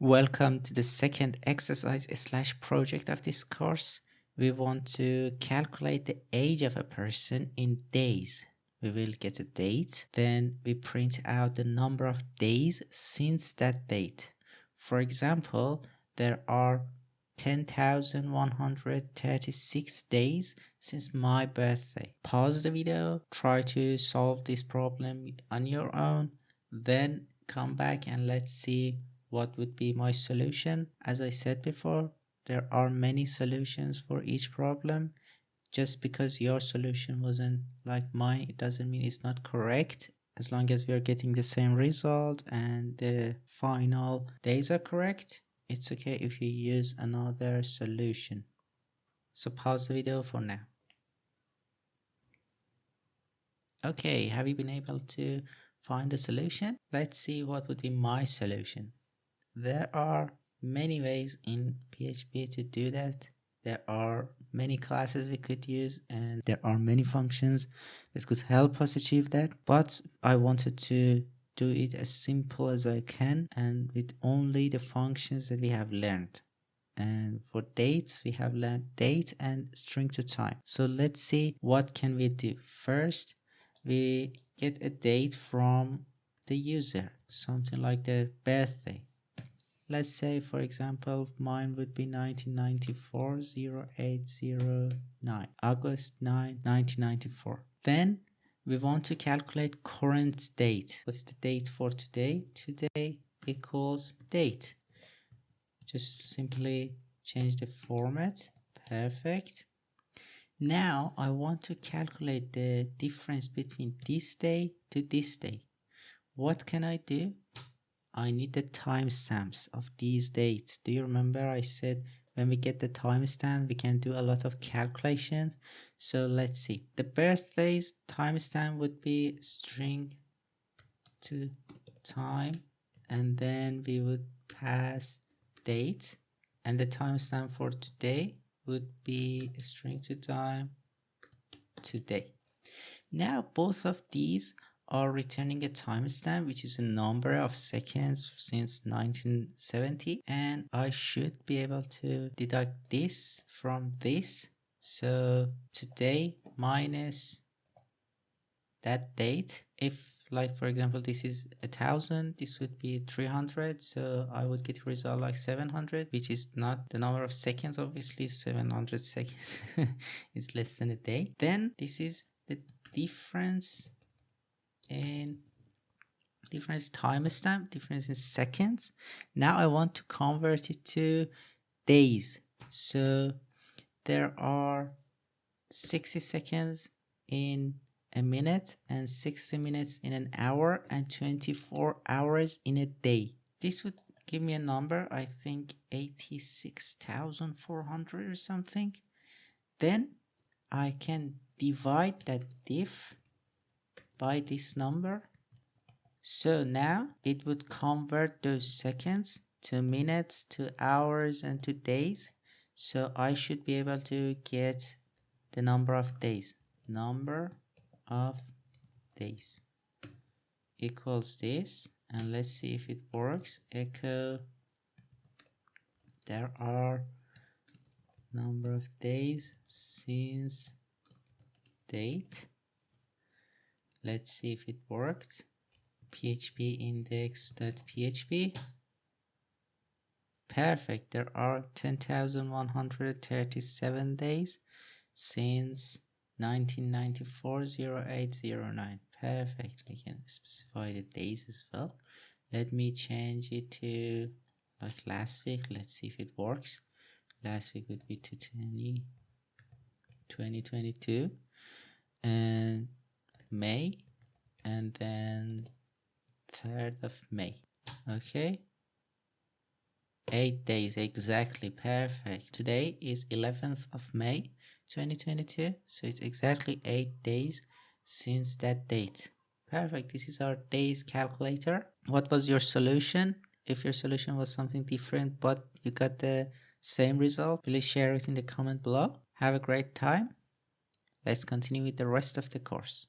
Welcome to the second exercise / project of this course. We want to calculate the age of a person in days. We will get a date, then we print out the number of days since that date. For example, there are 10,136 days since my birthday. Pause the video, try to solve this problem on your own, then come back and let's see what would be my solution. As I said before, there are many solutions for each problem. Just because your solution wasn't like mine, it doesn't mean it's not correct. As long as we are getting the same result and the final days are correct, it's okay if you use another solution. So pause the video for now. Okay, have you been able to find the solution? Let's see what would be my solution. There are many ways in PHP to do that. There are many classes we could use and there are many functions that could help us achieve that. But I wanted to do it as simple as I can and with only the functions that we have learned. And for dates, we have learned date and string to time. So let's see what can we do. First, we get a date from the user, something like their birthday. Let's say, for example, mine would be 1994 0809, August 9, 1994. Then we want to calculate current date. What's the date for today? Today equals date. Just simply change the format. Perfect. Now I want to calculate the difference between this day to this day. What can I do? I need the timestamps of these dates. Do you remember I said when we get the timestamp, we can do a lot of calculations? So let's see. The birthday's timestamp would be string to time, and then we would pass date, and the timestamp for today would be string to time today. Now both of these are returning a timestamp, which is a number of seconds since 1970, and I should be able to deduct this from this. So today minus that date. If, like, for example, this is 1000, this would be 300, so I would get a result like 700, which is not the number of seconds. Obviously 700 seconds is less than a day. Then this is the difference in timestamp, difference in seconds. Now I want to convert it to days. So there are 60 seconds in a minute and 60 minutes in an hour and 24 hours in a day. This would give me a number, I think 86,400 or something. Then I can divide that diff by this number. So now it would convert those seconds to minutes, to hours, and to days. So I should be able to get the number of days. Number of days equals this, and let's see if it works. Echo, there are number of days since date. Let's see if it worked. PHP index.php. Perfect. There are 10,137 days since 1994 0809. Perfect. We can specify the days as well. Let me change it to like last week. Let's see if it works. Last week would be 2022 and May, and then 3rd of May. Okay, 8 days exactly. Perfect. Today is 11th of May 2022, so it's exactly 8 days since that date. Perfect. This is our days calculator. What was your solution? If your solution was something different but you got the same result, please share it in the comment below. Have a great time. Let's continue with the rest of the course.